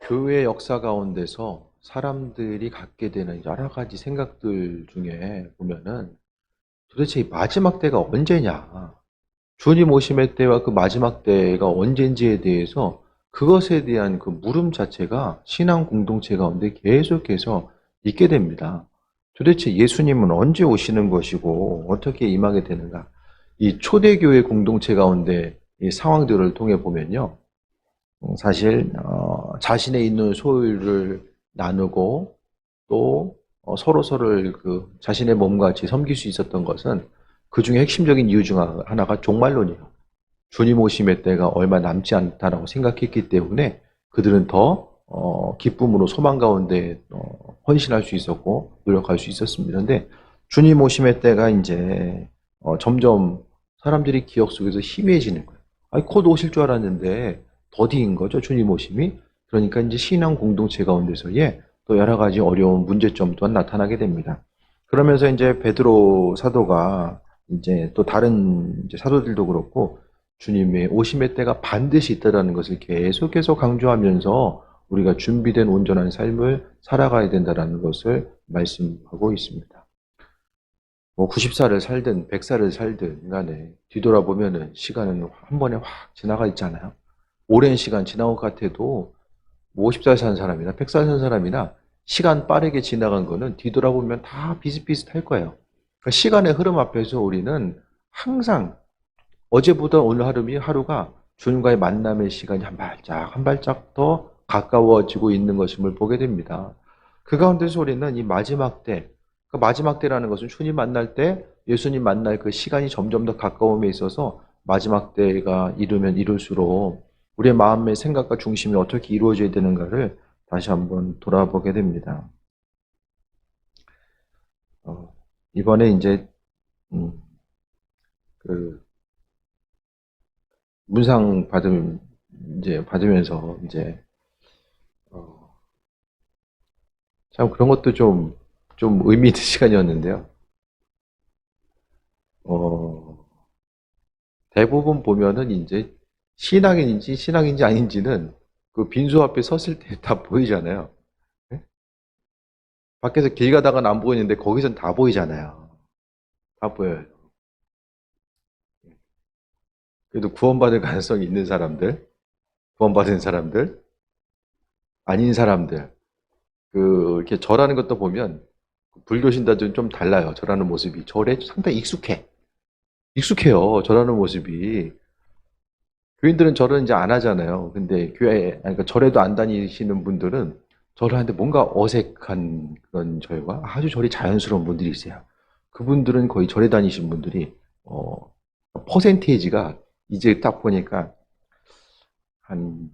교회 역사 가운데서 사람들이 갖게 되는 여러 가지 생각들 중에 보면은 도대체 이 마지막 때가 언제냐? 주님 오심의 때와 그 마지막 때가 언젠지에 대해서 그것에 대한 그 물음 자체가 신앙 공동체 가운데 계속해서 있게 됩니다. 도대체 예수님은 언제 오시는 것이고 어떻게 임하게 되는가? 이 초대교회 공동체 가운데 이 상황들을 통해 보면요. 사실 자신의 있는 소유를 나누고 또 서로서를 그 자신의 몸과 같이 섬길 수 있었던 것은 그 중에 핵심적인 이유 중 하나가 종말론이에요. 주님 오심의 때가 얼마 남지 않다라고 생각했기 때문에 그들은 더 기쁨으로 소망 가운데 헌신할 수 있었고 노력할 수 있었습니다. 그런데 주님 오심의 때가 이제 점점 사람들이 기억 속에서 희미해지는 거예요. 아니, 곧 오실 줄 알았는데 더디인 거죠, 주님 오심이. 그러니까 이제 신앙 공동체 가운데서의 또 여러 가지 어려운 문제점 또한 나타나게 됩니다. 그러면서 이제 베드로 사도가 이제 또 다른 이제 사도들도 그렇고 주님의 오심의 때가 반드시 있다라는 것을 계속해서 강조하면서 우리가 준비된 온전한 삶을 살아가야 된다는 것을 말씀하고 있습니다. 뭐 90살을 살든 100살을 살든 간에 뒤돌아보면은 시간은 한 번에 확 지나가 있잖아요. 오랜 시간 지나온 것 같아도 50살 산 사람이나 100살 산 사람이나 시간 빠르게 지나간 거는 뒤돌아보면 다 비슷비슷할 거예요. 그러니까 시간의 흐름 앞에서 우리는 항상 어제보다 오늘 하루가 주님과의 만남의 시간이 한 발짝 더 가까워지고 있는 것임을 보게 됩니다. 그 가운데서 우리는 이 마지막 때, 그 마지막 때라는 것은 주님 만날 때, 예수님 만날 그 시간이 점점 더 가까움에 있어서 마지막 때가 이르면 이룰수록 우리의 마음의 생각과 중심이 어떻게 이루어져야 되는가를 다시 한번 돌아보게 됩니다. 이번에 이제 그 문상 받으면서 이제 참 그런 것도 좀 의미 있는 시간이었는데요. 대부분 보면은 이제 신앙인지 아닌지는 그 빈소 앞에 섰을 때 다 보이잖아요. 예? 밖에서 길 가다가는 안 보이는데 거기선 다 보이잖아요. 다 보여요. 그래도 구원받을 가능성이 있는 사람들, 구원받은 사람들, 아닌 사람들, 이렇게 절하는 것도 보면 불교 신자들은 좀 달라요. 절하는 모습이. 절에 상당히 익숙해요. 절하는 모습이. 교인들은 절은 이제 안 하잖아요. 근데 그러니까 절에도 안 다니시는 분들은 절을 하는데 뭔가 어색한 그런 절과 아주 절이 자연스러운 분들이 있어요. 그분들은 거의 절에 다니신 분들이, 퍼센테이지가 이제 딱 보니까 한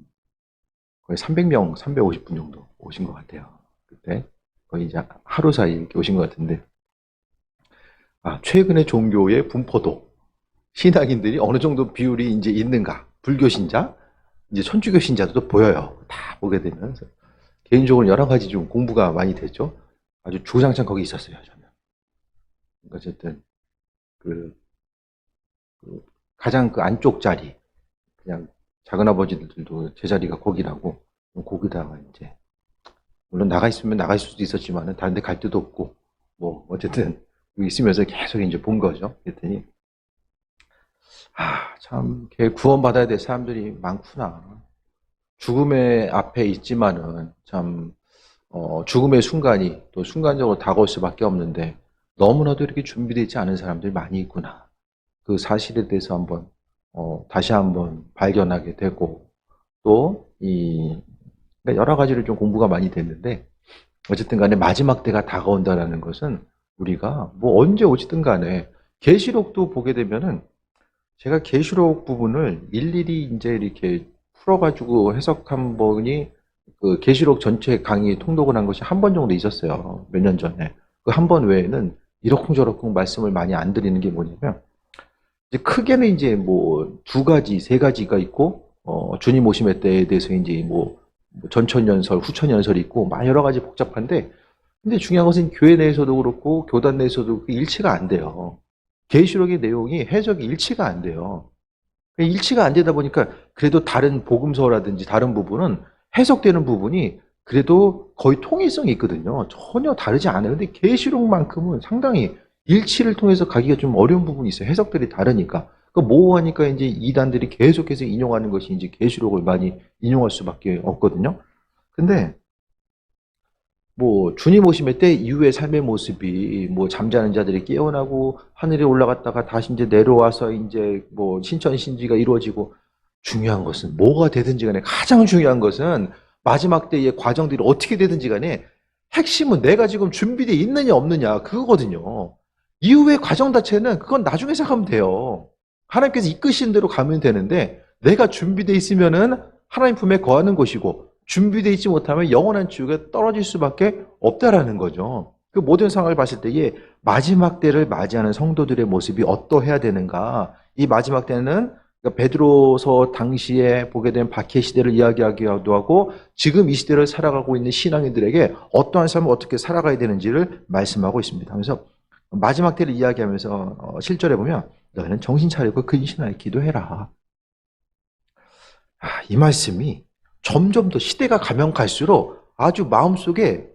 거의 300명, 350분 정도 오신 것 같아요. 그때 거의 이제 하루 사이 이렇게 오신 것 같은데, 최근의 종교의 분포도, 신앙인들이 어느 정도 비율이 이제 있는가, 불교 신자, 이제 천주교 신자들도 보여요. 다 보게 되면. 개인적으로 여러 가지 좀 공부가 많이 됐죠. 아주 주구장창 거기 있었어요, 저는. 어쨌든, 그, 가장 그 안쪽 자리, 그냥 작은아버지들도 제자리가 거기라고, 거기다가 이제, 물론 나가 있으면 나갈 수도 있었지만은 다른 데 갈 데도 없고, 뭐, 어쨌든, 여기 있으면서 계속 이제 본 거죠. 그랬더니, 참, 구원받아야 될 사람들이 많구나. 죽음의 앞에 있지만은, 참, 죽음의 순간이 또 순간적으로 다가올 수밖에 없는데, 너무나도 이렇게 준비되지 않은 사람들이 많이 있구나. 그 사실에 대해서 다시 한번 발견하게 되고, 또, 그러니까 여러 가지로 좀 공부가 많이 됐는데, 어쨌든 간에 마지막 때가 다가온다라는 것은 우리가 뭐 언제 오시든 간에 계시록도 보게 되면은 제가 계시록 부분을 일일이 이제 이렇게 풀어가지고 해석한 번이 그 계시록 전체 강의 통독을 한 것이 한 번 정도 있었어요. 몇 년 전에. 그 한 번 외에는 이러쿵저러쿵 말씀을 많이 안 드리는 게 뭐냐면 이제 크게는 이제 뭐 두 가지, 세 가지가 있고 주님 오심의 때에 대해서 이제 뭐 전천연설, 후천연설이 있고 막 여러 가지 복잡한데 근데 중요한 것은 교회 내에서도 그렇고 교단 내에서도 일치가 안 돼요. 계시록의 내용이 해석이 일치가 안 돼요. 일치가 안 되다 보니까 그래도 다른 복음서라든지 다른 부분은 해석되는 부분이 그래도 거의 통일성이 있거든요. 전혀 다르지 않아요. 근데 계시록만큼은 상당히 일치를 통해서 가기가 좀 어려운 부분이 있어요. 해석들이 다르니까. 그 모호하니까 이제 이단들이 계속해서 인용하는 것이 이제 계시록을 많이 인용할 수밖에 없거든요. 근데 뭐 주님 오심의 때 이후의 삶의 모습이 뭐 잠자는 자들이 깨어나고 하늘에 올라갔다가 다시 이제 내려와서 이제 뭐 신천신지가 이루어지고, 중요한 것은 뭐가 되든지 간에 가장 중요한 것은 마지막 때의 과정들이 어떻게 되든지 간에 핵심은 내가 지금 준비되어 있느냐 없느냐 그거거든요. 이후의 과정 자체는 그건 나중에 생각하면 돼요. 하나님께서 이끄신 대로 가면 되는데, 내가 준비되어 있으면은 하나님 품에 거하는 것이고, 준비되어 있지 못하면 영원한 지옥에 떨어질 수밖에 없다라는 거죠. 그 모든 상황을 봤을 때에 마지막 때를 맞이하는 성도들의 모습이 어떠해야 되는가? 이 마지막 때는 베드로서 당시에 보게 된 박해 시대를 이야기하기도 하고, 지금 이 시대를 살아가고 있는 신앙인들에게 어떠한 삶을 어떻게 살아가야 되는지를 말씀하고 있습니다. 그래서 마지막 때를 이야기하면서 7절에 보면 너희는 정신 차리고 근신하여 기도해라. 이 말씀이 점점 더 시대가 가면 갈수록 아주 마음속에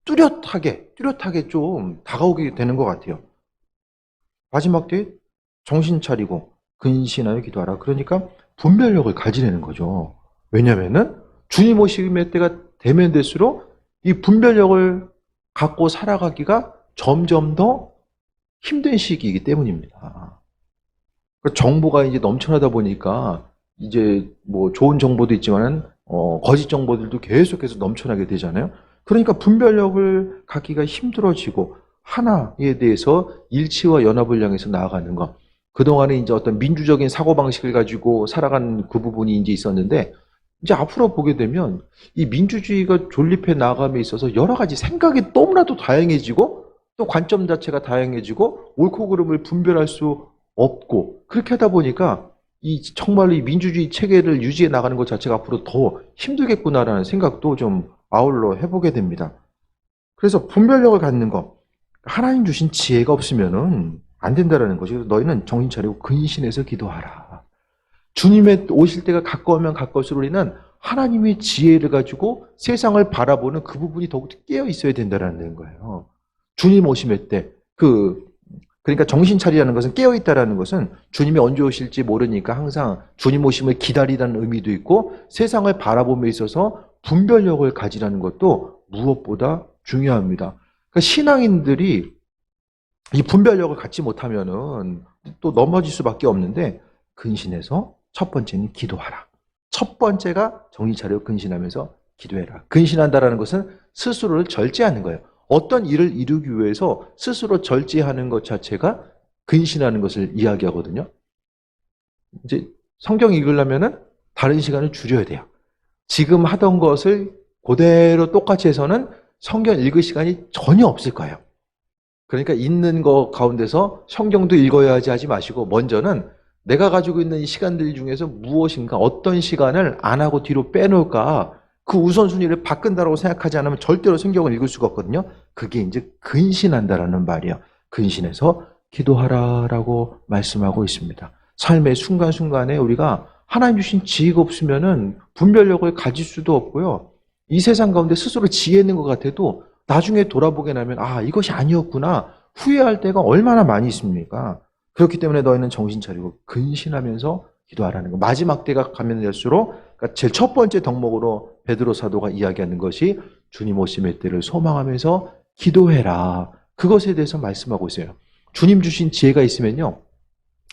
뚜렷하게 좀 다가오게 되는 것 같아요. 마지막 때에 정신 차리고 근신하여 기도하라. 그러니까 분별력을 가지려는 거죠. 왜냐면은 주님 오심의 때가 되면 될수록 이 분별력을 갖고 살아가기가 점점 더 힘든 시기이기 때문입니다. 정보가 이제 넘쳐나다 보니까 이제 뭐 좋은 정보도 있지만은 거짓 정보들도 계속해서 넘쳐나게 되잖아요. 그러니까 분별력을 갖기가 힘들어지고 하나에 대해서 일치와 연합을 향해서 나아가는 것. 그동안에 이제 어떤 민주적인 사고방식을 가지고 살아가는 그 부분이 이제 있었는데, 이제 앞으로 보게 되면 이 민주주의가 존립해 나감에 있어서 여러 가지 생각이 너무나도 다양해지고, 또 관점 자체가 다양해지고, 옳고 그름을 분별할 수 없고, 그렇게 하다 보니까 이 정말로 이 민주주의 체계를 유지해 나가는 것 자체가 앞으로 더 힘들겠구나라는 생각도 좀 아울러 해보게 됩니다. 그래서 분별력을 갖는 것, 하나님 주신 지혜가 없으면은 안 된다라는 거죠. 너희는 정신 차리고 근신해서 기도하라. 주님의 오실 때가 가까우면 가까울수록 우리는 하나님의 지혜를 가지고 세상을 바라보는 그 부분이 더욱 깨어 있어야 된다는 거예요. 주님 오심의 때, 그러니까 정신 차리라는 것은 깨어 있다라는 것은 주님이 언제 오실지 모르니까 항상 주님 오심을 기다리라는 의미도 있고, 세상을 바라봄에 있어서 분별력을 가지라는 것도 무엇보다 중요합니다. 그러니까 신앙인들이 이 분별력을 갖지 못하면은 또 넘어질 수밖에 없는데, 근신해서 첫 번째는 기도하라. 첫 번째가 정신 차려 근신하면서 기도해라. 근신한다라는 것은 스스로를 절제하는 거예요. 어떤 일을 이루기 위해서 스스로 절제하는 것 자체가 근신하는 것을 이야기하거든요. 이제 성경 읽으려면은 다른 시간을 줄여야 돼요. 지금 하던 것을 그대로 똑같이 해서는 성경 읽을 시간이 전혀 없을 거예요. 그러니까 있는 것 가운데서 성경도 읽어야지 하지 마시고, 먼저는 내가 가지고 있는 이 시간들 중에서 무엇인가, 어떤 시간을 안 하고 뒤로 빼놓을까, 그 우선순위를 바꾼다고 생각하지 않으면 절대로 성경을 읽을 수가 없거든요. 그게 이제 근신한다라는 말이에요. 근신해서 기도하라라고 말씀하고 있습니다. 삶의 순간순간에 우리가 하나님 주신 지혜가 없으면은 분별력을 가질 수도 없고요. 이 세상 가운데 스스로 지혜 있는 것 같아도 나중에 돌아보게 되면 이것이 아니었구나 후회할 때가 얼마나 많이 있습니까? 그렇기 때문에 너희는 정신 차리고 근신하면서 기도하라는 거. 마지막 때가 가면 될수록, 그러니까 제일 첫 번째 덕목으로 베드로 사도가 이야기하는 것이 주님 오심의 때를 소망하면서 기도해라. 그것에 대해서 말씀하고 있어요. 주님 주신 지혜가 있으면요,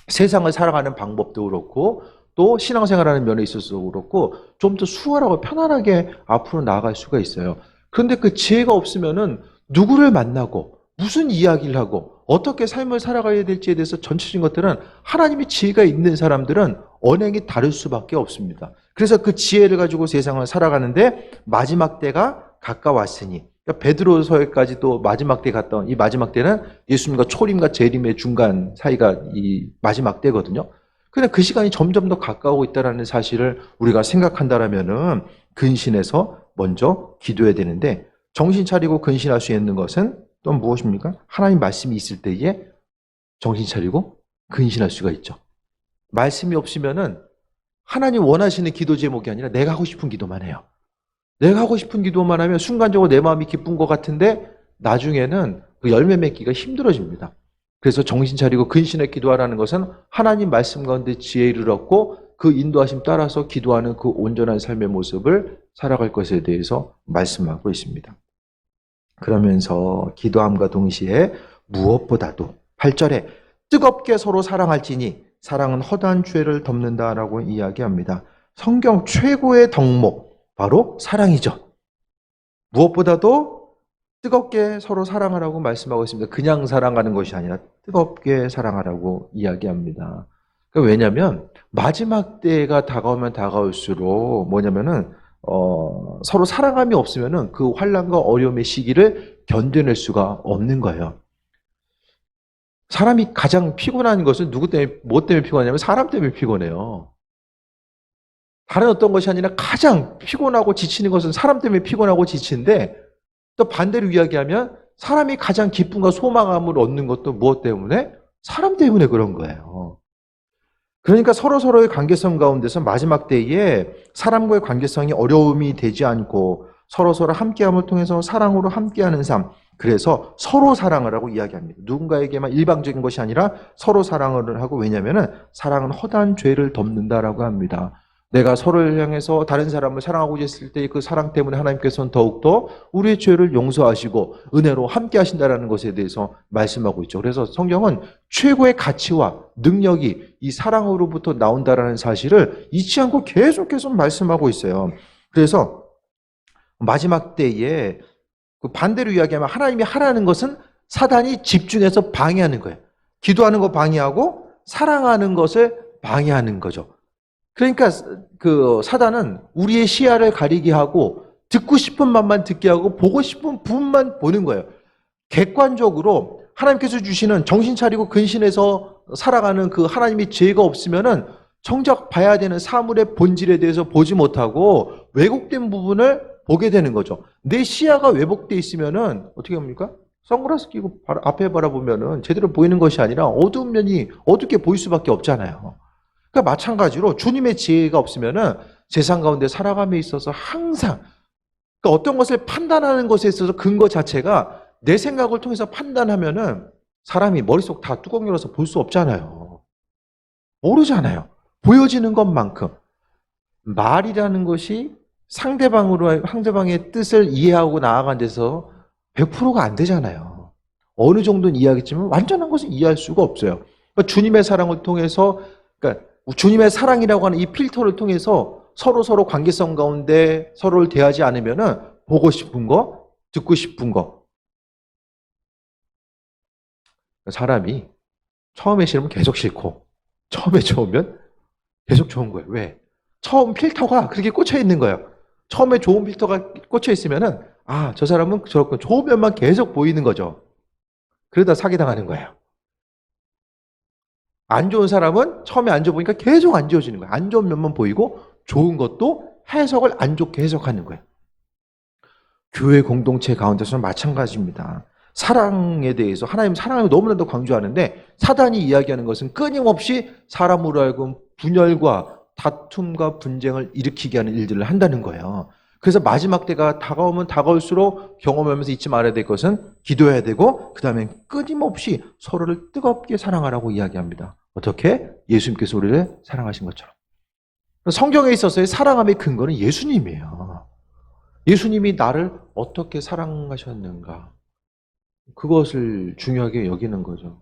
세상을 살아가는 방법도 그렇고 또 신앙생활하는 면에 있어서도 그렇고 좀 더 수월하고 편안하게 앞으로 나아갈 수가 있어요. 그런데 그 지혜가 없으면은 누구를 만나고 무슨 이야기를 하고 어떻게 삶을 살아가야 될지에 대해서 전체적인 것들은 하나님의 지혜가 있는 사람들은 언행이 다를 수밖에 없습니다. 그래서 그 지혜를 가지고 세상을 살아가는데 마지막 때가 가까웠으니, 그러니까 베드로서에까지도 마지막 때 갔다 온 이 마지막 때는 예수님과 초림과 재림의 중간 사이가 이 마지막 때거든요. 근데 그 시간이 점점 더 가까우고 있다는 사실을 우리가 생각한다면은 근신해서 먼저 기도해야 되는데, 정신 차리고 근신할 수 있는 것은 또 무엇입니까? 하나님 말씀이 있을 때에 정신 차리고 근신할 수가 있죠. 말씀이 없으면은 하나님 원하시는 기도 제목이 아니라 내가 하고 싶은 기도만 해요. 내가 하고 싶은 기도만 하면 순간적으로 내 마음이 기쁜 것 같은데 나중에는 그 열매 맺기가 힘들어집니다. 그래서 정신 차리고 근신에 기도하라는 것은 하나님 말씀 가운데 지혜를 얻고 그 인도하심 따라서 기도하는 그 온전한 삶의 모습을 살아갈 것에 대해서 말씀하고 있습니다. 그러면서 기도함과 동시에 무엇보다도 8절에 뜨겁게 서로 사랑할지니 사랑은 허다한 죄를 덮는다라고 이야기합니다. 성경 최고의 덕목 바로 사랑이죠. 무엇보다도 뜨겁게 서로 사랑하라고 말씀하고 있습니다. 그냥 사랑하는 것이 아니라 뜨겁게 사랑하라고 이야기합니다. 왜냐하면 마지막 때가 다가오면 다가올수록 뭐냐면은 서로 사랑함이 없으면은 그 환난과 어려움의 시기를 견뎌낼 수가 없는 거예요. 사람이 가장 피곤한 것은 누구 때문에, 뭐 때문에 피곤하냐면 사람 때문에 피곤해요. 다른 어떤 것이 아니라 가장 피곤하고 지치는 것은 사람 때문에 피곤하고 지치는데 또 반대로 이야기하면 사람이 가장 기쁨과 소망함을 얻는 것도 무엇 때문에? 사람 때문에 그런 거예요. 그러니까 서로서로의 관계성 가운데서 마지막 때에 사람과의 관계성이 어려움이 되지 않고 서로서로 함께함을 통해서 사랑으로 함께하는 삶, 그래서 서로 사랑을 하고 이야기합니다. 누군가에게만 일방적인 것이 아니라 서로 사랑을 하고, 왜냐하면 사랑은 허다한 죄를 덮는다라고 합니다. 내가 서로를 향해서 다른 사람을 사랑하고 있을 때 그 사랑 때문에 하나님께서는 더욱더 우리의 죄를 용서하시고 은혜로 함께 하신다는 것에 대해서 말씀하고 있죠. 그래서 성경은 최고의 가치와 능력이 이 사랑으로부터 나온다는 사실을 잊지 않고 계속 말씀하고 있어요. 그래서 마지막 때에 그 반대로 이야기하면 하나님이 하라는 것은 사단이 집중해서 방해하는 거예요. 기도하는 거 방해하고 사랑하는 것을 방해하는 거죠. 그러니까 그 사단은 우리의 시야를 가리게 하고 듣고 싶은 말만 듣게 하고 보고 싶은 부분만 보는 거예요. 객관적으로 하나님께서 주시는 정신 차리고 근신해서 살아가는 그 하나님의 지혜가 없으면은 정작 봐야 되는 사물의 본질에 대해서 보지 못하고 왜곡된 부분을 보게 되는 거죠. 내 시야가 왜곡되어 있으면은 어떻게 합니까? 선글라스 끼고 앞에 바라보면은 제대로 보이는 것이 아니라 어두운 면이 어둡게 보일 수밖에 없잖아요. 그러니까 마찬가지로 주님의 지혜가 없으면은 세상 가운데 살아감에 있어서 항상 그러니까 어떤 것을 판단하는 것에 있어서 근거 자체가 내 생각을 통해서 판단하면은 사람이 머릿속 다 뚜껑 열어서 볼 수 없잖아요. 모르잖아요. 보여지는 것만큼 말이라는 것이 상대방의 뜻을 이해하고 나아간 데서 100%가 안 되잖아요. 어느 정도는 이해하겠지만 완전한 것은 이해할 수가 없어요. 그러니까 주님의 사랑을 통해서, 그러니까 주님의 사랑이라고 하는 이 필터를 통해서 서로 관계성 가운데 서로를 대하지 않으면은 보고 싶은 거, 듣고 싶은 거. 사람이 처음에 싫으면 계속 싫고, 처음에 좋으면 계속 좋은 거예요. 왜? 처음 필터가 그렇게 꽂혀 있는 거예요. 처음에 좋은 필터가 꽂혀 있으면은, 아, 저 사람은 저렇고 좋은 면만 계속 보이는 거죠. 그러다 사기당하는 거예요. 안 좋은 사람은 처음에 안 좋으니까 계속 안 좋아지는 거예요. 안 좋은 면만 보이고 좋은 것도 해석을 안 좋게 해석하는 거예요. 교회 공동체 가운데서는 마찬가지입니다. 사랑에 대해서 하나님 사랑을 너무나도 강조하는데 사단이 이야기하는 것은 끊임없이 사람으로 하여금 분열과 다툼과 분쟁을 일으키게 하는 일들을 한다는 거예요. 그래서 마지막 때가 다가오면 다가올수록 경험하면서 잊지 말아야 될 것은 기도해야 되고 그 다음에 끊임없이 서로를 뜨겁게 사랑하라고 이야기합니다. 어떻게? 예수님께서 우리를 사랑하신 것처럼. 성경에 있어서의 사랑함의 근거는 예수님이에요. 예수님이 나를 어떻게 사랑하셨는가. 그것을 중요하게 여기는 거죠.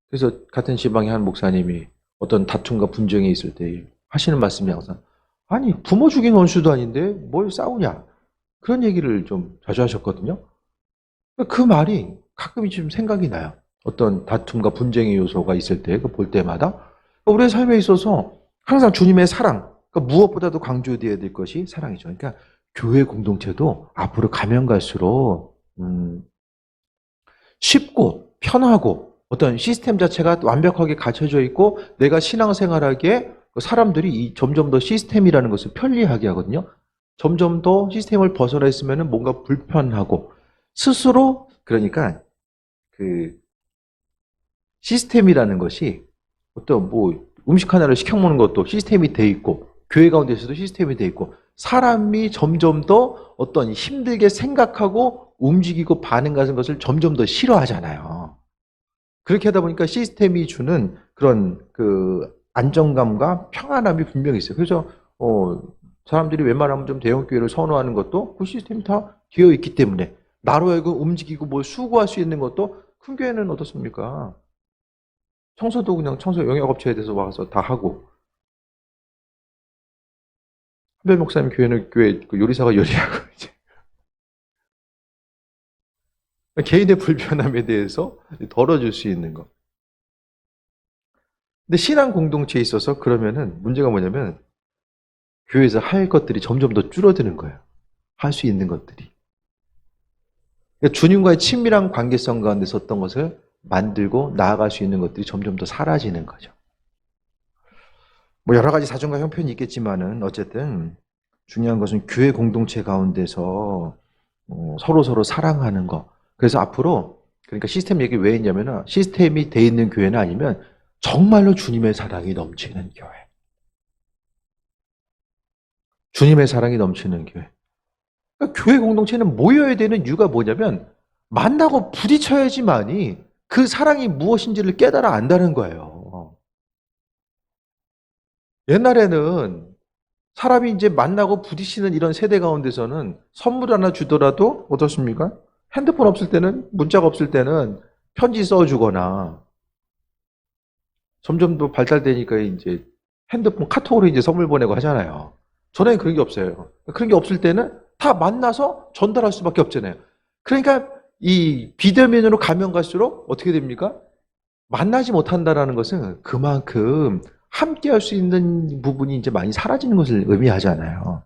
그래서 같은 지방의 한 목사님이 어떤 다툼과 분쟁이 있을 때 하시는 말씀이 항상 아니 부모 죽인 원수도 아닌데 뭘 싸우냐 그런 얘기를 좀 자주 하셨거든요. 그 말이 가끔 좀 생각이 나요. 어떤 다툼과 분쟁의 요소가 있을 때 볼 때마다 우리의 삶에 있어서 항상 주님의 사랑, 그러니까 무엇보다도 강조되어야 될 것이 사랑이죠. 그러니까 교회 공동체도 앞으로 가면 갈수록 쉽고 편하고 어떤 시스템 자체가 완벽하게 갖춰져 있고 내가 신앙생활하기에 사람들이 점점 더 시스템이라는 것을 편리하게 하거든요. 점점 더 시스템을 벗어나 있으면 뭔가 불편하고 스스로 그러니까 그 시스템이라는 것이 어떤 뭐 음식 하나를 시켜 먹는 것도 시스템이 돼 있고 교회 가운데서도 시스템이 돼 있고 사람이 점점 더 어떤 힘들게 생각하고 움직이고 반응하는 것을 점점 더 싫어하잖아요. 그렇게 하다 보니까 시스템이 주는 그런 그 안정감과 평안함이 분명히 있어요. 그래서 사람들이 웬만하면 좀 대형교회를 선호하는 것도 그 시스템이 다 되어 있기 때문에, 나로 하여금 움직이고 뭘 수고할 수 있는 것도, 큰 교회는 어떻습니까? 청소도 그냥 청소 영역업체에 대해서 와서 다 하고, 한별 목사님 교회는 교회 그 요리사가 요리하고 이제 개인의 불편함에 대해서 덜어줄 수 있는 것. 근데 신앙 공동체에 있어서 그러면은 문제가 뭐냐면, 교회에서 할 것들이 점점 더 줄어드는 거예요. 할 수 있는 것들이. 그러니까 주님과의 친밀한 관계성 가운데서 어떤 것을 만들고 나아갈 수 있는 것들이 점점 더 사라지는 거죠. 뭐 여러 가지 사정과 형편이 있겠지만은 어쨌든 중요한 것은 교회 공동체 가운데서 서로 사랑하는 거. 그래서 앞으로, 그러니까 시스템 얘기 왜 했냐면은, 시스템이 돼 있는 교회는 아니면 정말로 주님의 사랑이 넘치는 교회. 주님의 사랑이 넘치는 교회. 그러니까 교회 공동체는 모여야 되는 이유가 뭐냐면, 만나고 부딪혀야지만이 그 사랑이 무엇인지를 깨달아 안다는 거예요. 옛날에는 사람이 이제 만나고 부딪히는 이런 세대 가운데서는 선물 하나 주더라도 어떻습니까? 핸드폰 없을 때는, 문자가 없을 때는 편지 써주거나, 점점 더 발달되니까 이제 핸드폰 카톡으로 이제 선물 보내고 하잖아요. 전에는 그런 게 없어요. 그런 게 없을 때는 다 만나서 전달할 수밖에 없잖아요. 그러니까 이 비대면으로 가면 갈수록 어떻게 됩니까? 만나지 못한다라는 것은 그만큼 함께 할 수 있는 부분이 이제 많이 사라지는 것을 의미하잖아요.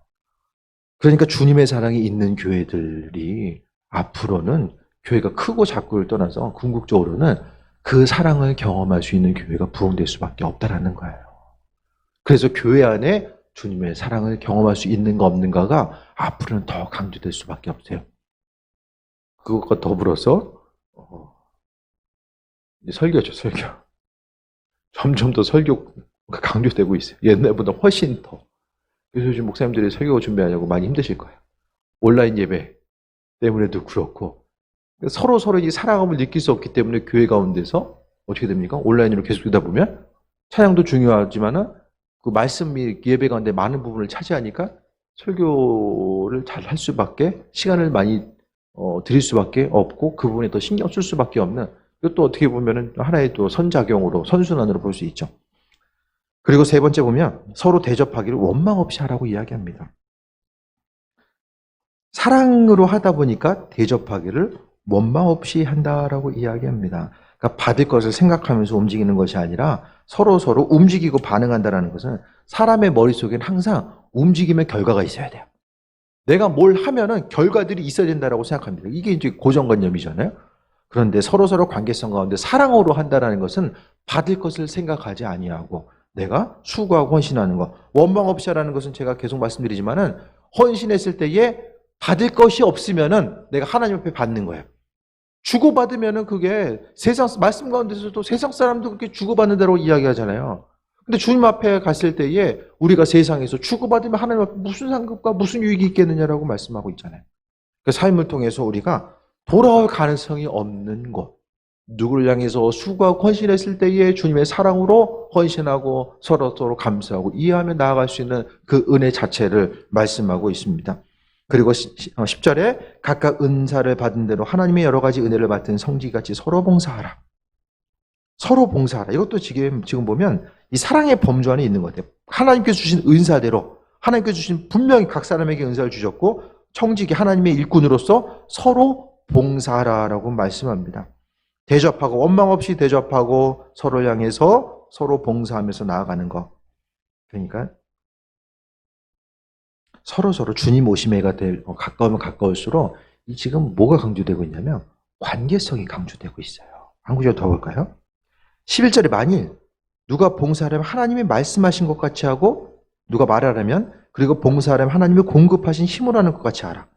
그러니까 주님의 사랑이 있는 교회들이 앞으로는, 교회가 크고 작고를 떠나서 궁극적으로는 그 사랑을 경험할 수 있는 교회가 부흥될 수밖에 없다라는 거예요. 그래서 교회 안에 주님의 사랑을 경험할 수 있는가 없는가가 앞으로는 더 강조될 수밖에 없어요. 그것과 더불어서 설교죠, 설교. 점점 더 설교가 강조되고 있어요. 옛날보다 훨씬 더. 그래서 요즘 목사님들이 설교 준비하려고 많이 힘드실 거예요. 온라인 예배 때문에도 그렇고, 서로 이 사랑함을 느낄 수 없기 때문에 교회 가운데서 어떻게 됩니까? 온라인으로 계속되다 보면 찬양도 중요하지만은 그 말씀 및 예배 가운데 많은 부분을 차지하니까 설교를 잘 할 수밖에, 시간을 많이 드릴 수밖에 없고, 그 부분에 더 신경 쓸 수밖에 없는, 이것도 어떻게 보면은 하나의 또 선작용으로, 선순환으로 볼 수 있죠. 그리고 세 번째 보면 서로 대접하기를 원망 없이 하라고 이야기합니다. 사랑으로 하다 보니까 대접하기를 원망 없이 한다라고 이야기합니다. 그러니까 받을 것을 생각하면서 움직이는 것이 아니라 서로 움직이고 반응한다는 것은, 사람의 머릿속에는 항상 움직임의 결과가 있어야 돼요. 내가 뭘 하면은 결과들이 있어야 된다라고 생각합니다. 이게 이제 고정관념이잖아요. 그런데 서로 관계성 가운데 사랑으로 한다는 것은 받을 것을 생각하지 아니하고 내가 수고하고 헌신하는 것. 원망 없이 하라는 것은 제가 계속 말씀드리지만은, 헌신했을 때에 받을 것이 없으면은 내가 하나님 앞에 받는 거예요. 주고받으면은 그게 세상, 말씀 가운데서도 세상 사람도 그렇게 주고받는다고 이야기하잖아요. 근데 주님 앞에 갔을 때에 우리가 세상에서 주고받으면 하나님 앞에 무슨 상급과 무슨 유익이 있겠느냐라고 말씀하고 있잖아요. 그 삶을 통해서 우리가 돌아올 가능성이 없는 것, 누구를 향해서 수고하고 헌신했을 때에 주님의 사랑으로 헌신하고 서로 감사하고 이해하며 나아갈 수 있는 그 은혜 자체를 말씀하고 있습니다. 그리고 10절에 각각 은사를 받은 대로 하나님의 여러 가지 은혜를 받은 성지같이 서로 봉사하라. 서로 봉사하라. 이것도 지금 보면 이 사랑의 범주 안에 있는 것 같아요. 하나님께서 주신 은사대로, 하나님께서 주신, 분명히 각 사람에게 은사를 주셨고 청지기 하나님의 일꾼으로서 서로 봉사하라라고 말씀합니다. 대접하고, 원망 없이 대접하고 서로를 향해서 서로 봉사하면서 나아가는 것. 그러니까 서로 주님 오심에가 가까우면 가까울수록 이 지금 뭐가 강조되고 있냐면 관계성이 강조되고 있어요. 한 구절 더 볼까요? 11절에 만일 누가 봉사하려면 하나님이 말씀하신 것 같이 하고, 누가 말하려면, 그리고 봉사하려면 하나님이 공급하신 힘으로 하는 것 같이 하라.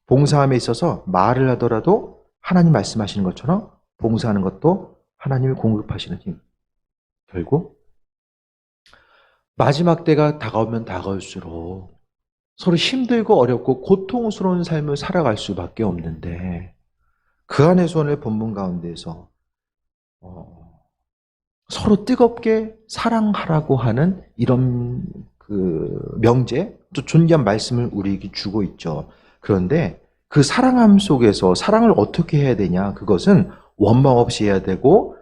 봉사함에 있어서 말을 하더라도 하나님 말씀하시는 것처럼 봉사하는 것도 하나님이 공급하시는 힘. 결국 마지막 때가 다가오면 다가올수록 서로 힘들고 어렵고 고통스러운 삶을 살아갈 수밖에 없는데 그 안에서 오늘 본문 가운데서 서로 뜨겁게 사랑하라고 하는 이런 그 명제, 또 존귀한 말씀을 우리에게 주고 있죠. 그런데 그 사랑함 속에서 사랑을 어떻게 해야 되냐? 그것은 원망 없이 해야 되고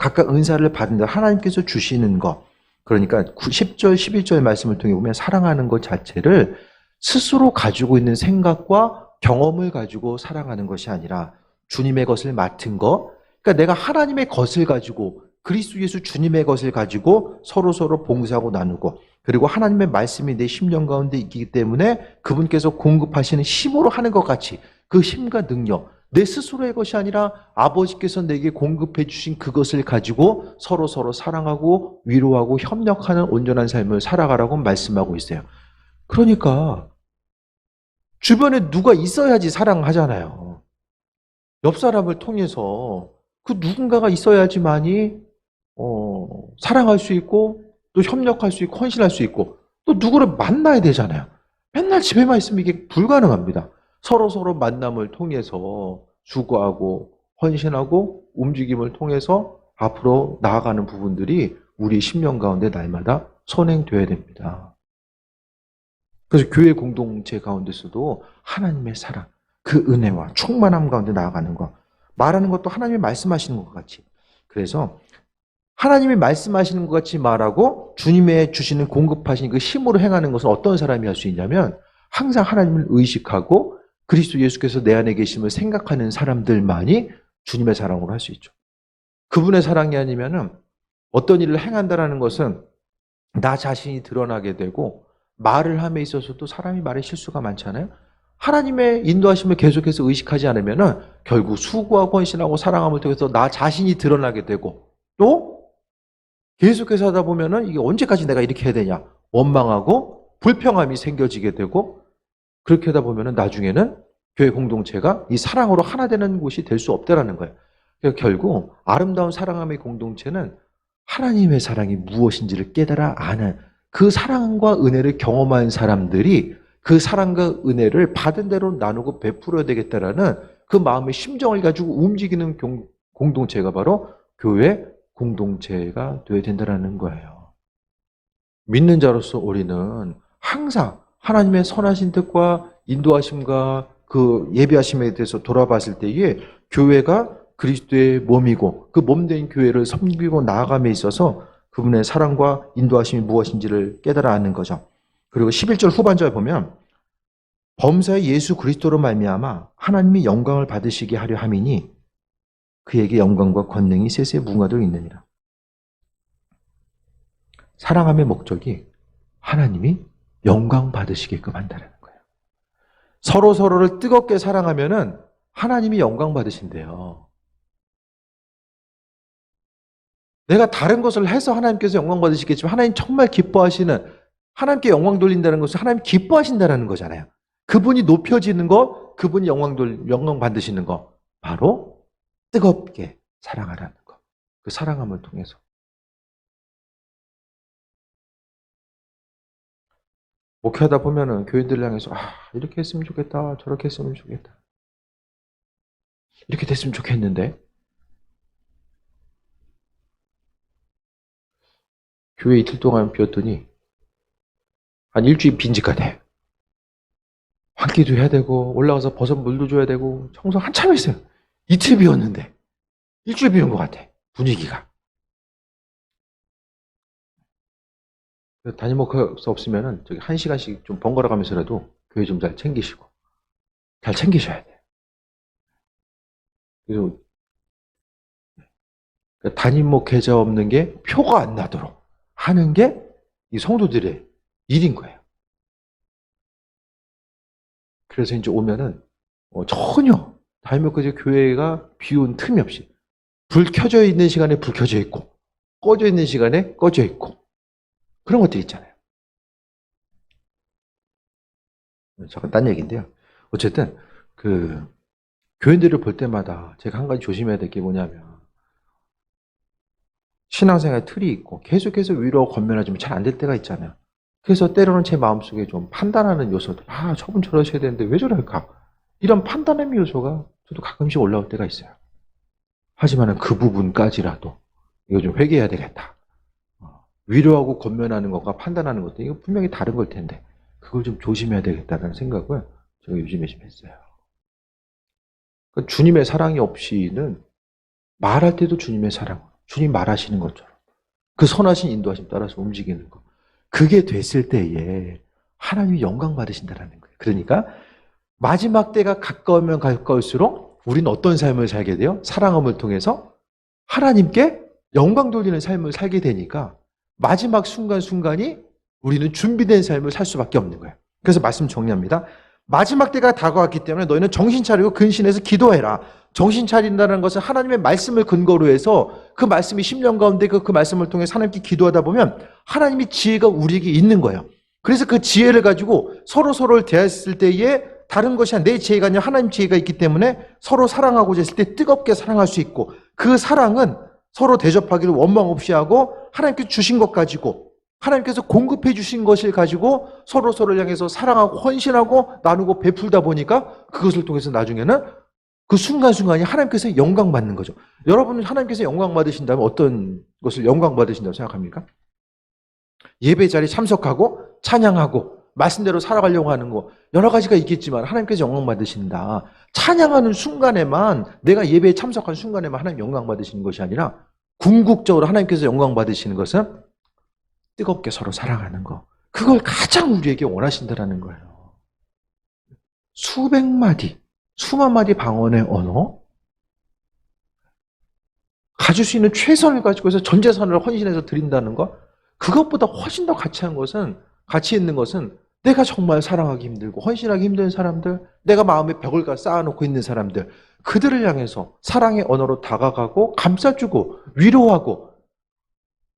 각각 은사를 받은 대로 하나님께서 주시는 것. 그러니까 10절, 11절 말씀을 통해 보면 사랑하는 것 자체를 스스로 가지고 있는 생각과 경험을 가지고 사랑하는 것이 아니라 주님의 것을 맡은 것. 그러니까 내가 하나님의 것을 가지고 그리스도 예수 주님의 것을 가지고 서로서로 봉사하고 나누고 그리고 하나님의 말씀이 내 심령 가운데 있기 때문에 그분께서 공급하시는 힘으로 하는 것 같이 그 힘과 능력, 내 스스로의 것이 아니라 아버지께서 내게 공급해 주신 그것을 가지고 서로서로 사랑하고 위로하고 협력하는 온전한 삶을 살아가라고 말씀하고 있어요. 그러니까 주변에 누가 있어야지 사랑하잖아요. 옆 사람을 통해서 그 누군가가 있어야지만이 사랑할 수 있고 또 협력할 수 있고 헌신할 수 있고 또 누구를 만나야 되잖아요. 맨날 집에만 있으면 이게 불가능합니다. 서로서로 만남을 통해서 수고하고 헌신하고 움직임을 통해서 앞으로 나아가는 부분들이 우리 심령 가운데 날마다 선행되어야 됩니다. 그래서 교회 공동체 가운데서도 하나님의 사랑, 그 은혜와 충만함 가운데 나아가는 것, 말하는 것도 하나님이 말씀하시는 것 같이. 그래서 하나님이 말씀하시는 것 같이 말하고 주님의 주시는 공급하신 그 힘으로 행하는 것은 어떤 사람이 할 수 있냐면 항상 하나님을 의식하고 그리스도 예수께서 내 안에 계심을 생각하는 사람들만이 주님의 사랑으로 할 수 있죠. 그분의 사랑이 아니면은 어떤 일을 행한다라는 것은 나 자신이 드러나게 되고 말을 함에 있어서도 사람이 말에 실수가 많잖아요. 하나님의 인도하심을 계속해서 의식하지 않으면은 결국 수고하고 헌신하고 사랑함을 통해서 나 자신이 드러나게 되고 또 계속해서 하다 보면은 이게 언제까지 내가 이렇게 해야 되냐 원망하고 불평함이 생겨지게 되고 그렇게 하다 보면은 나중에는 교회 공동체가 이 사랑으로 하나 되는 곳이 될 수 없다라는 거예요. 그러니까 결국 아름다운 사랑함의 공동체는 하나님의 사랑이 무엇인지를 깨달아 아는 그 사랑과 은혜를 경험한 사람들이 그 사랑과 은혜를 받은 대로 나누고 베풀어야 되겠다라는 그 마음의 심정을 가지고 움직이는 공동체가 바로 교회 공동체가 되어야 된다는 거예요. 믿는 자로서 우리는 항상 하나님의 선하신 뜻과 인도하심과 그 예비하심에 대해서 돌아봤을 때에 교회가 그리스도의 몸이고 그 몸된 교회를 섬기고 나아감에 있어서 그분의 사랑과 인도하심이 무엇인지를 깨달아 아는 거죠. 그리고 11절 후반절에 보면 범사의 예수 그리스도로 말미암아 하나님이 영광을 받으시게 하려 함이니 그에게 영광과 권능이 세세 무궁하도록 있느니라. 사랑함의 목적이 하나님이 영광 받으시게끔 한다는 거예요. 서로를 뜨겁게 사랑하면은 하나님이 영광 받으신대요. 내가 다른 것을 해서 하나님께서 영광 받으시겠지만 하나님 정말 기뻐하시는 하나님께 영광 돌린다는 것은 하나님 기뻐하신다는 거잖아요. 그분이 높여지는 것, 그분이 영광 받으시는 것 바로 뜨겁게 사랑하라는 것. 그 사랑함을 통해서. 목회하다 보면은 교인들을 향해서 이렇게 했으면 좋겠다. 저렇게 했으면 좋겠다. 이렇게 됐으면 좋겠는데 교회 이틀 동안 비웠더니 한 일주일 빈집가 돼. 환기도 해야 되고 올라가서 버섯 물도 줘야 되고 청소 한참 했어요. 이틀 비웠는데 일주일 비운 것 같아. 분위기가. 담임 목회사 없으면은 저기 1시간씩 좀 번갈아 가면서라도 교회 좀 잘 챙기시고 잘 챙기셔야 돼요. 그리고 담임 목회자 없는 게 표가 안 나도록 하는 게 이 성도들의 일인 거예요. 그래서 이제 오면은 전혀 담임 목회자 교회가 비운 틈이 없이 불 켜져 있는 시간에 불 켜져 있고 꺼져 있는 시간에 꺼져 있고 그런 것들이 있잖아요. 잠깐 딴 얘기인데요. 어쨌든 그 교인들을 볼 때마다 제가 한 가지 조심해야 될 게 뭐냐면 신앙생활 틀이 있고 계속해서 위로 건면하지만 잘 안 될 때가 있잖아요. 그래서 때로는 제 마음속에 좀 판단하는 요소들, 저분 저러셔야 되는데 왜 저럴까? 이런 판단의 요소가 저도 가끔씩 올라올 때가 있어요. 하지만 그 부분까지라도 이거 좀 회개해야 되겠다. 위로하고 권면하는 것과 판단하는 것도 이거 분명히 다른 걸 텐데 그걸 좀 조심해야 되겠다는 생각을 제가 요즘에 좀 했어요. 그러니까 주님의 사랑이 없이는 말할 때도 주님의 사랑, 주님 말하시는 것처럼 그 선하신 인도하심 따라서 움직이는 거. 그게 됐을 때에 하나님이 영광 받으신다라는 거예요. 그러니까 마지막 때가 가까우면 가까울수록 우리는 어떤 삶을 살게 돼요? 사랑함을 통해서 하나님께 영광 돌리는 삶을 살게 되니까 마지막 순간순간이 우리는 준비된 삶을 살 수밖에 없는 거예요. 그래서 말씀 정리합니다. 마지막 때가 다가왔기 때문에 너희는 정신 차리고 근신해서 기도해라. 정신 차린다는 것은 하나님의 말씀을 근거로 해서 그 말씀이 10년 가운데 그 말씀을 통해 하나님께 기도하다 보면 하나님의 지혜가 우리에게 있는 거예요. 그래서 그 지혜를 가지고 서로를 대했을 때에 다른 것이 아니라 내 지혜가 아니라 하나님 지혜가 있기 때문에 서로 사랑하고자 했을 때 뜨겁게 사랑할 수 있고 그 사랑은 서로 대접하기를 원망 없이 하고 하나님께서 주신 것 가지고 하나님께서 공급해 주신 것을 가지고 서로를 향해서 사랑하고 헌신하고 나누고 베풀다 보니까 그것을 통해서 나중에는 그 순간순간이 하나님께서 영광 받는 거죠. 여러분은 하나님께서 영광 받으신다면 어떤 것을 영광 받으신다고 생각합니까? 예배 자리에 참석하고 찬양하고 말씀대로 살아가려고 하는 거 여러 가지가 있겠지만 하나님께서 영광 받으신다. 찬양하는 순간에만 내가 예배에 참석한 순간에만 하나님 영광 받으시는 것이 아니라 궁극적으로 하나님께서 영광 받으시는 것은 뜨겁게 서로 사랑하는 거. 그걸 가장 우리에게 원하신다라는 거예요. 수백 마디, 수만 마디 방언의 언어 가질 수 있는 최선을 가지고 해서 전 재산을 헌신해서 드린다는 거 그것보다 훨씬 더 가치 있는 것은 내가 정말 사랑하기 힘들고 헌신하기 힘든 사람들, 내가 마음에 벽을 쌓아놓고 있는 사람들, 그들을 향해서 사랑의 언어로 다가가고 감싸주고 위로하고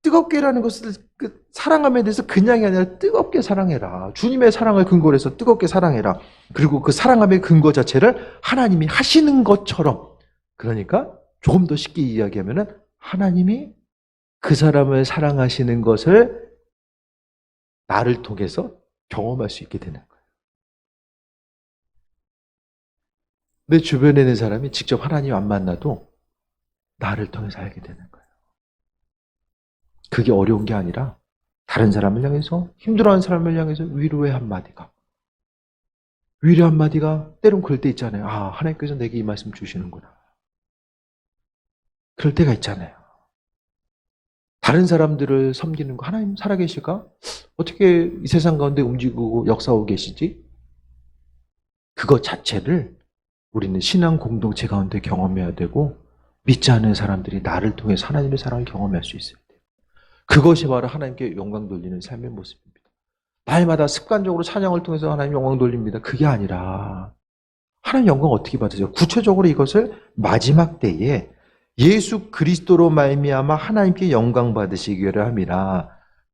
뜨겁게라는 것을 그 사랑함에 대해서 그냥이 아니라 뜨겁게 사랑해라. 주님의 사랑을 근거로 해서 뜨겁게 사랑해라. 그리고 그 사랑함의 근거 자체를 하나님이 하시는 것처럼 그러니까 조금 더 쉽게 이야기하면은 하나님이 그 사람을 사랑하시는 것을 나를 통해서 경험할 수 있게 되는 거예요. 내 주변에 있는 사람이 직접 하나님 안 만나도 나를 통해서 알게 되는 거예요. 그게 어려운 게 아니라 다른 사람을 향해서 힘들어하는 사람을 향해서 위로의 한마디가 때론 그럴 때 있잖아요. 하나님께서 내게 이 말씀 주시는구나. 그럴 때가 있잖아요. 다른 사람들을 섬기는 거 하나님 살아계실까? 어떻게 이 세상 가운데 움직이고 역사하고 계시지? 그것 자체를 우리는 신앙 공동체 가운데 경험해야 되고 믿지 않는 사람들이 나를 통해서 하나님의 사랑을 경험할 수 있어야 돼요. 그것이 바로 하나님께 영광 돌리는 삶의 모습입니다. 날마다 습관적으로 찬양을 통해서 하나님 영광 돌립니다. 그게 아니라 하나님 영광 어떻게 받으세요? 구체적으로 이것을 마지막 때에 예수 그리스도로 말미암아 하나님께 영광 받으시기 위하여 함이라.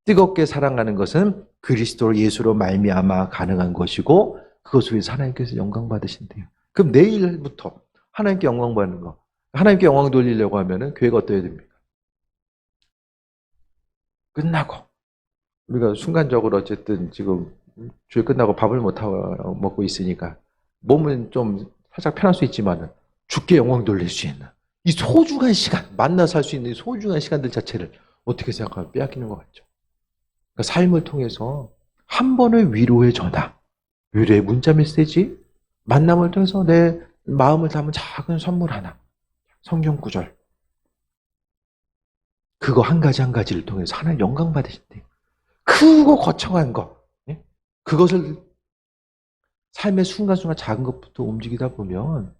뜨겁게 사랑하는 것은 그리스도 예수로 말미암아 가능한 것이고 그것을 위해서 하나님께서 영광 받으신대요. 그럼 내일부터 하나님께 영광 받는 거, 하나님께 영광 돌리려고 하면은 교회가 어떠해야 됩니까? 끝나고 우리가 순간적으로 어쨌든 지금 주일 끝나고 밥을 못 먹고 있으니까 몸은 좀 살짝 편할 수 있지만은 주께 영광 돌릴 수 있는 이 소중한 시간, 만나서 할 수 있는 이 소중한 시간들 자체를 어떻게 생각하면 빼앗기는 것 같죠. 그러니까 삶을 통해서 한 번의 위로의 전화, 위로의 문자 메시지, 만남을 통해서 내 마음을 담은 작은 선물 하나, 성경 구절, 그거 한 가지 한 가지를 통해서 하나님 영광 받으신대요. 크고 거창한 거, 그것을 삶의 순간순간 작은 것부터 움직이다 보면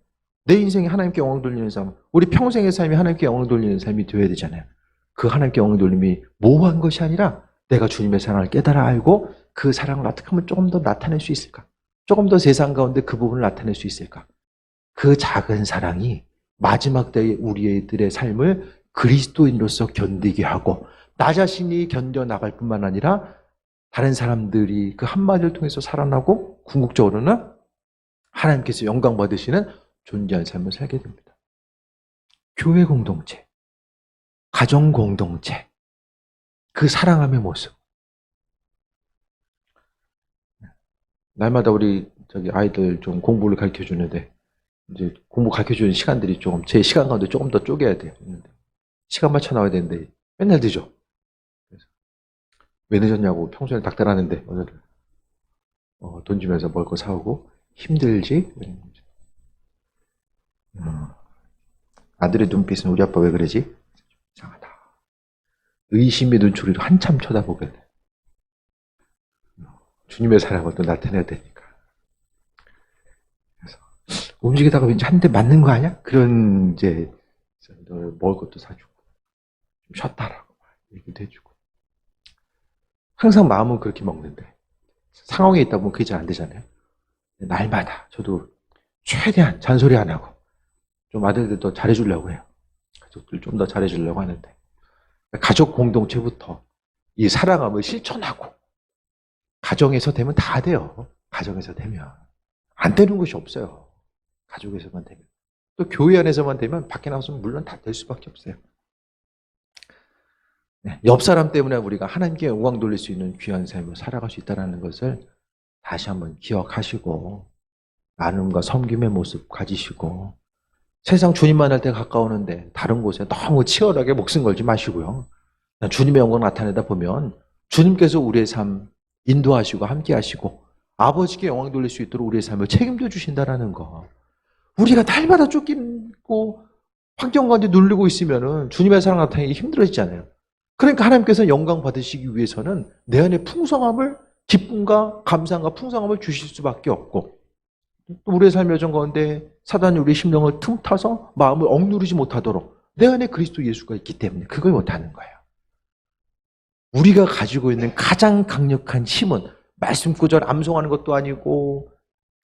내 인생이 하나님께 영광 돌리는 삶, 우리 평생의 삶이 하나님께 영광 돌리는 삶이 되어야 되잖아요. 그 하나님께 영광 돌림이 모호한 것이 아니라 내가 주님의 사랑을 깨달아 알고 그 사랑을 어떻게 하면 조금 더 나타낼 수 있을까? 조금 더 세상 가운데 그 부분을 나타낼 수 있을까? 그 작은 사랑이 마지막 때의 우리들의 삶을 그리스도인으로서 견디게 하고 나 자신이 견뎌나갈 뿐만 아니라 다른 사람들이 그 한마디를 통해서 살아나고 궁극적으로는 하나님께서 영광 받으시는 존재한 삶을 살게 됩니다. 교회 공동체. 가정 공동체, 그 사랑함의 모습. 날마다 우리 아이들 좀 공부를 가르쳐 주는데, 이제 공부 가르쳐 주는 시간들이 조금 제 시간 가운데 조금 더 쪼개야 돼요. 시간 맞춰 나와야 되는데 맨날 늦어. 그래서 왜 늦었냐고 평소에 닥달하는데 오늘은 돈 주면서 먹을 거 사오고 힘들지? 아들의 눈빛은 우리 아빠 왜 그러지? 이상하다. 의심의 눈초리로 한참 쳐다보게 돼. 주님의 사랑을 또 나타내야 되니까. 그래서 움직이다가 왠지 한 대 맞는 거 아니야? 그런 이제 먹을 것도 사주고 좀 쉬었다라고 얘기도 해주고. 항상 마음은 그렇게 먹는데 상황에 있다 보면 그게 잘 안 되잖아요. 날마다 저도 최대한 잔소리 안 하고 좀 아들들도 잘해주려고 해요. 가족들 좀 더 잘해주려고 하는데 가족 공동체부터 이 사랑함을 실천하고 가정에서 되면 다 돼요. 가정에서 되면 안 되는 것이 없어요. 가족에서만 되면. 또 교회 안에서만 되면 밖에 나가서는 물론 다 될 수밖에 없어요. 옆 사람 때문에 우리가 하나님께 영광 돌릴 수 있는 귀한 삶을 살아갈 수 있다는 것을 다시 한번 기억하시고 나눔과 섬김의 모습 가지시고 세상 주님 만날 때 가까우는데 다른 곳에 너무 치열하게 목숨 걸지 마시고요. 주님의 영광 나타내다 보면 주님께서 우리의 삶 인도하시고 함께 하시고 아버지께 영광 돌릴 수 있도록 우리의 삶을 책임져 주신다는 거. 우리가 날마다 쫓기고 환경 가운데 눌리고 있으면 주님의 사랑 나타내기 힘들어지잖아요. 그러니까 하나님께서 영광 받으시기 위해서는 내 안에 풍성함을 기쁨과 감사함과 풍성함을 주실 수밖에 없고 또 우리의 삶의 여정 가운데 사단이 우리의 심령을 틈타서 마음을 억누르지 못하도록 내 안에 그리스도 예수가 있기 때문에 그걸 못하는 거예요. 우리가 가지고 있는 가장 강력한 힘은 말씀 구절 암송하는 것도 아니고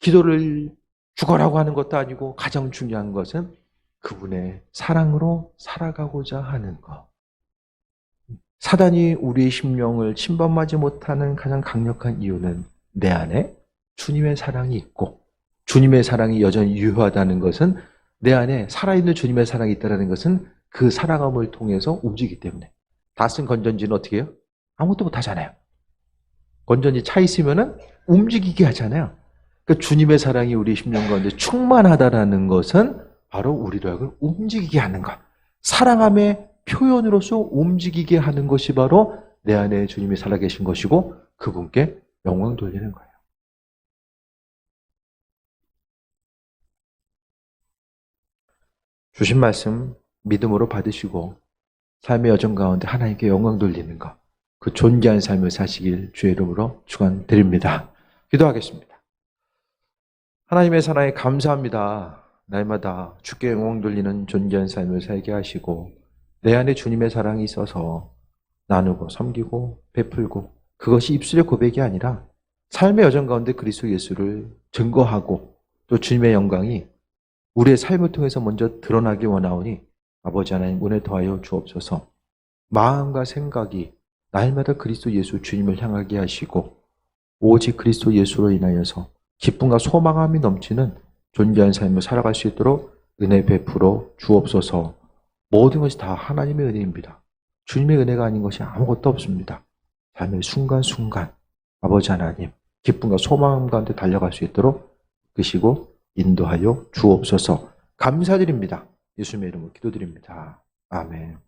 기도를 죽어라고 하는 것도 아니고 가장 중요한 것은 그분의 사랑으로 살아가고자 하는 것. 사단이 우리의 심령을 침범하지 못하는 가장 강력한 이유는 내 안에 주님의 사랑이 있고 주님의 사랑이 여전히 유효하다는 것은 내 안에 살아있는 주님의 사랑이 있다는 것은 그 사랑함을 통해서 움직이기 때문에. 다 쓴 건전지는 어떻게 해요? 아무것도 못하잖아요. 건전지 차 있으면 움직이게 하잖아요. 그러니까 주님의 사랑이 우리 심령 가운데 충만하다는 것은 바로 우리를 움직이게 하는 것. 사랑함의 표현으로서 움직이게 하는 것이 바로 내 안에 주님이 살아계신 것이고 그분께 영광 돌리는 거예요. 주신 말씀 믿음으로 받으시고 삶의 여정 가운데 하나님께 영광 돌리는 것, 그 존귀한 삶을 사시길 주의 이름으로 축원드립니다. 기도하겠습니다. 하나님의 사랑에 감사합니다. 날마다 주께 영광 돌리는 존귀한 삶을 살게 하시고 내 안에 주님의 사랑이 있어서 나누고 섬기고 베풀고 그것이 입술의 고백이 아니라 삶의 여정 가운데 그리스도 예수를 증거하고 또 주님의 영광이 우리의 삶을 통해서 먼저 드러나기 원하오니 아버지 하나님 은혜 더하여 주옵소서. 마음과 생각이 날마다 그리스도 예수 주님을 향하게 하시고 오직 그리스도 예수로 인하여서 기쁨과 소망함이 넘치는 존귀한 삶을 살아갈 수 있도록 은혜 베풀어 주옵소서. 모든 것이 다 하나님의 은혜입니다. 주님의 은혜가 아닌 것이 아무것도 없습니다. 삶의 순간순간 아버지 하나님 기쁨과 소망 가운데 달려갈 수 있도록 이끄시고 인도하여 주옵소서. 감사드립니다. 예수님의 이름으로 기도드립니다. 아멘.